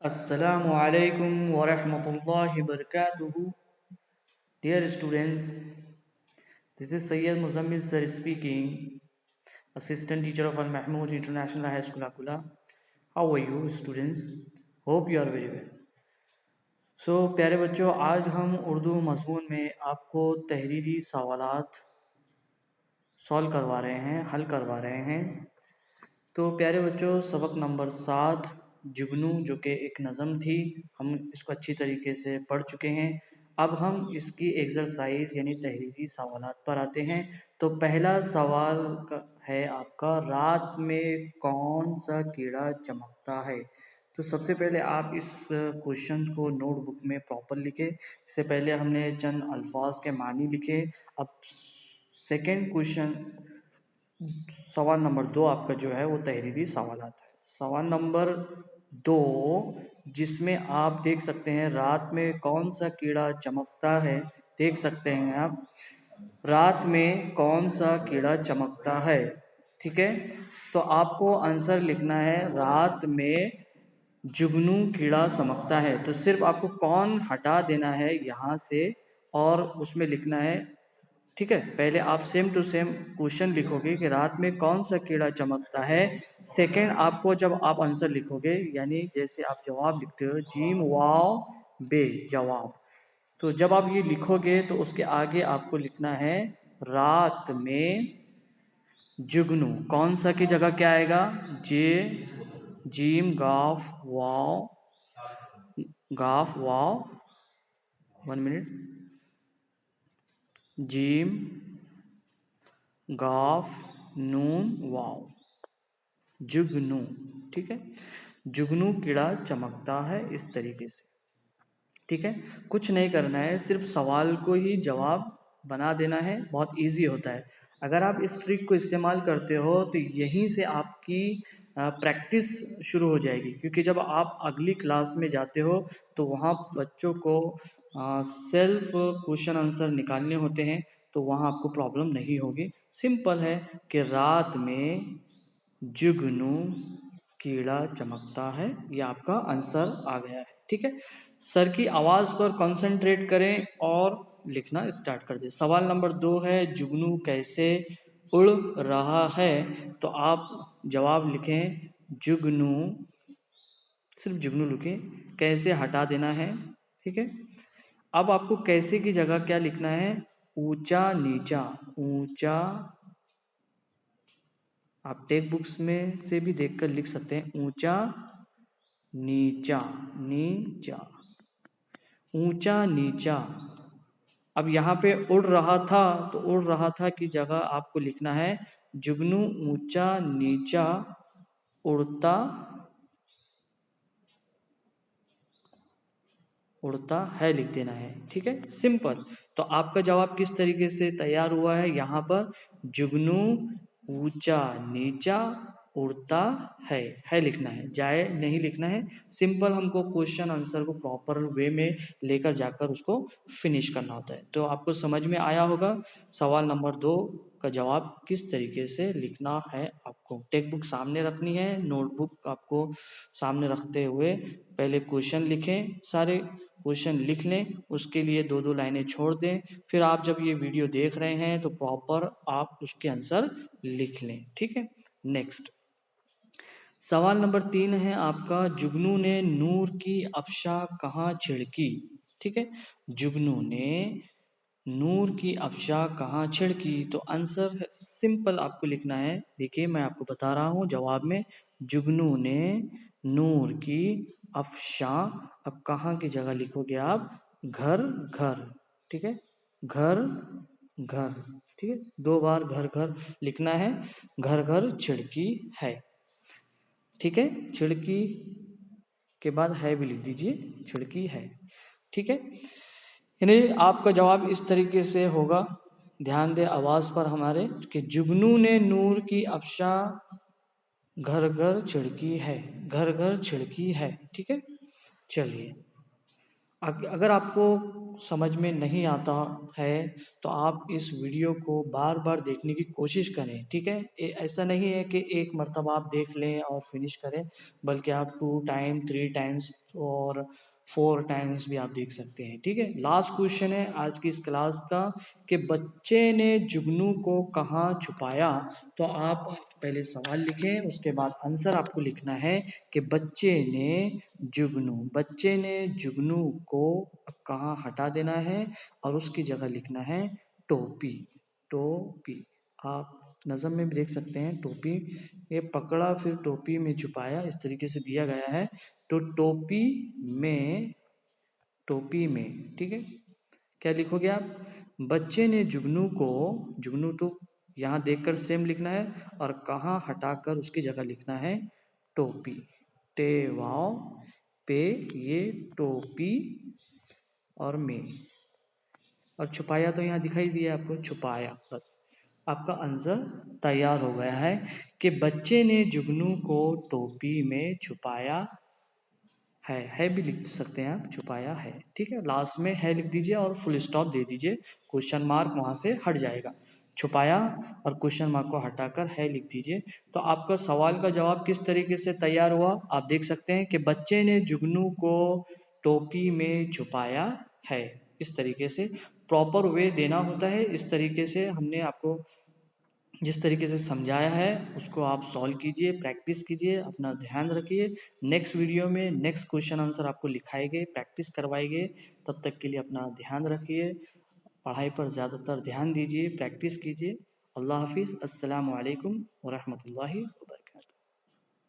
Assalamu alaikum wa rahmatullahi wa barakatuhu. Dear students, this is Sayyid Muzammil sir speaking, Assistant Teacher of Al Mahmood International High School, Akula. How are you, students? Hope you are very well. प्यारे बच्चों, आज हम उर्दू मज़मून में आपको तहरीरी सवालात solve करवा रहे हैं, हल करवा रहे हैं। तो प्यारे बच्चों, सबक नंबर 7 जुगनू, जो कि एक नज़म थी, हम इसको अच्छी तरीके से पढ़ चुके हैं। अब हम इसकी एक्सरसाइज यानी तहरीरी सवालात पर आते हैं। तो पहला सवाल है आपका, रात में कौन सा कीड़ा चमकता है। तो सबसे पहले आप इस क्वेश्चन को नोटबुक में प्रॉपर लिखें। इससे पहले हमने चंद अल्फाज के मानी लिखे। अब सेकंड क्वेश्चन, सवाल नंबर 2 आपका जो है वो तहरीरी सवालात है। सवाल नंबर 2, जिसमें आप देख सकते हैं रात में कौन सा कीड़ा चमकता है। देख सकते हैं आप, रात में कौन सा कीड़ा चमकता है। ठीक है, तो आपको आंसर लिखना है, रात में जुगनू कीड़ा चमकता है। तो सिर्फ आपको कौन हटा देना है यहाँ से और उसमें लिखना है। ठीक है, पहले आप सेम टू सेम क्वेश्चन लिखोगे कि रात में कौन सा कीड़ा चमकता है। सेकंड, आपको जब आप आंसर लिखोगे, यानी जैसे आप जवाब लिखते हो, जीम वाव बे जवाब, तो जब आप ये लिखोगे तो उसके आगे आपको लिखना है रात में जुगनू। कौन सा की जगह क्या आएगा, जे जीम गाफ वाव 1 मिनट, जीम गाफ नून वाव, जुगनू। ठीक है, जुगनू कीड़ा चमकता है, इस तरीके से। ठीक है, कुछ नहीं करना है, सिर्फ सवाल को ही जवाब बना देना है। बहुत इजी होता है। अगर आप इस ट्रिक को इस्तेमाल करते हो तो यहीं से आपकी प्रैक्टिस शुरू हो जाएगी, क्योंकि जब आप अगली क्लास में जाते हो तो वहाँ बच्चों को सेल्फ क्वेश्चन आंसर निकालने होते हैं, तो वहाँ आपको प्रॉब्लम नहीं होगी। सिंपल है कि रात में जुगनू कीड़ा चमकता है, ये आपका आंसर आ गया है। ठीक है, सर की आवाज़ पर कंसंट्रेट करें और लिखना स्टार्ट कर दें। सवाल नंबर 2 है, जुगनू कैसे उड़ रहा है। तो आप जवाब लिखें जुगनू, सिर्फ जुगनू लिखें, कैसे हटा देना है। ठीक है, अब आपको कैसे की जगह क्या लिखना है, ऊंचा नीचा। ऊंचा, आप टेक्स्ट बुक्स में से भी देखकर लिख सकते हैं, ऊंचा नीचा, नीचा, ऊंचा नीचा। अब यहाँ पे उड़ रहा था, तो उड़ रहा था की जगह आपको लिखना है जुगनू ऊंचा नीचा उड़ता उड़ता है, लिख देना है। ठीक है, सिंपल। तो आपका जवाब किस तरीके से तैयार हुआ है, यहाँ पर जुगनू ऊंचा नीचा उड़ता है लिखना है, जाए नहीं लिखना है। सिंपल, हमको क्वेश्चन आंसर को प्रॉपर वे में लेकर जाकर उसको फिनिश करना होता है। तो आपको समझ में आया होगा सवाल नंबर 2 का जवाब किस तरीके से लिखना है। आपको टेक्स्ट बुक सामने रखनी है, नोटबुक आपको सामने रखते हुए पहले क्वेश्चन लिखें, सारे क्वेश्चन लिख लें, उसके लिए 2-2 लाइनें छोड़ दें। फिर आप जब ये वीडियो देख रहे हैं तो प्रॉपर आप उसके आंसर लिख लें। ठीक है, नेक्स्ट सवाल नंबर 3 है आपका, जुगनू ने नूर की अफशा कहाँ छिड़की। ठीक है, जुगनू ने नूर की अफशा कहाँ छिड़की। तो आंसर सिंपल आपको लिखना है। देखिए, मैं आपको बता रहा हूँ जवाब में, जुगनू ने नूर की अफशा, अब कहाँ की जगह लिखोगे आप, घर घर। ठीक है, घर घर। ठीक है, 2 बार घर घर लिखना है, घर घर छिड़की है। ठीक है, छिड़की के बाद है भी लिख दीजिए, छिड़की है। ठीक है, यानी आपका जवाब इस तरीके से होगा। ध्यान दे आवाज पर हमारे, कि जुगनू ने नूर की अफशा घर घर छिड़की है, घर घर छिड़की है। ठीक है, चलिए अगर आपको समझ में नहीं आता है तो आप इस वीडियो को बार बार देखने की कोशिश करें, ठीक है। ऐसा नहीं है कि एक मर्तबा आप देख लें और फिनिश करें, बल्कि आप 2 टाइम 3 टाइम्स और 4 टाइम्स भी आप देख सकते हैं, ठीक है। लास्ट क्वेश्चन है आज की इस क्लास का कि बच्चे ने जुगनू को कहाँ छुपाया। तो आप पहले सवाल लिखें, उसके बाद आंसर आपको लिखना है कि बच्चे ने जुगनू को कहाँ हटा देना है और उसकी जगह लिखना है टोपी। टोपी आप नज़म में भी देख सकते हैं, टोपी ये पकड़ा फिर टोपी में छुपाया, इस तरीके से दिया गया है। तो टोपी में, ठीक है। क्या लिखोगे आप? बच्चे ने जुगनू तो यहाँ देखकर सेम लिखना है और कहाँ हटाकर उसकी जगह लिखना है टोपी। टे वाओ पे ये टोपी और में, और छुपाया तो यहाँ दिखाई दिया आपको, छुपाया। बस आपका आंसर तैयार हो गया है कि बच्चे ने जुगनू को टोपी में छुपाया है भी लिख सकते हैं आप, छुपाया है, ठीक है। लास्ट में है लिख दीजिए और फुल स्टॉप दे दीजिए, क्वेश्चन मार्क वहाँ से हट जाएगा। छुपाया और क्वेश्चन मार्क को हटाकर है लिख दीजिए। तो आपका सवाल का जवाब किस तरीके से तैयार हुआ आप देख सकते हैं कि बच्चे ने जुगनू को टोपी में छुपाया है। इस तरीके से प्रॉपर वे देना होता है, इस तरीके से हमने आपको जिस तरीके से समझाया है उसको आप सॉल्व कीजिए, प्रैक्टिस कीजिए, अपना ध्यान रखिए। नेक्स्ट वीडियो में नेक्स्ट क्वेश्चन आंसर आपको लिखाएंगे, प्रैक्टिस करवाएंगे। तब तक के लिए अपना ध्यान रखिए, पढ़ाई पर ज़्यादातर ध्यान दीजिए, प्रैक्टिस कीजिए। अल्लाह हाफिज़, अस्सलामु अलैकुम व रहमतुल्लाहि व बरकातुहू।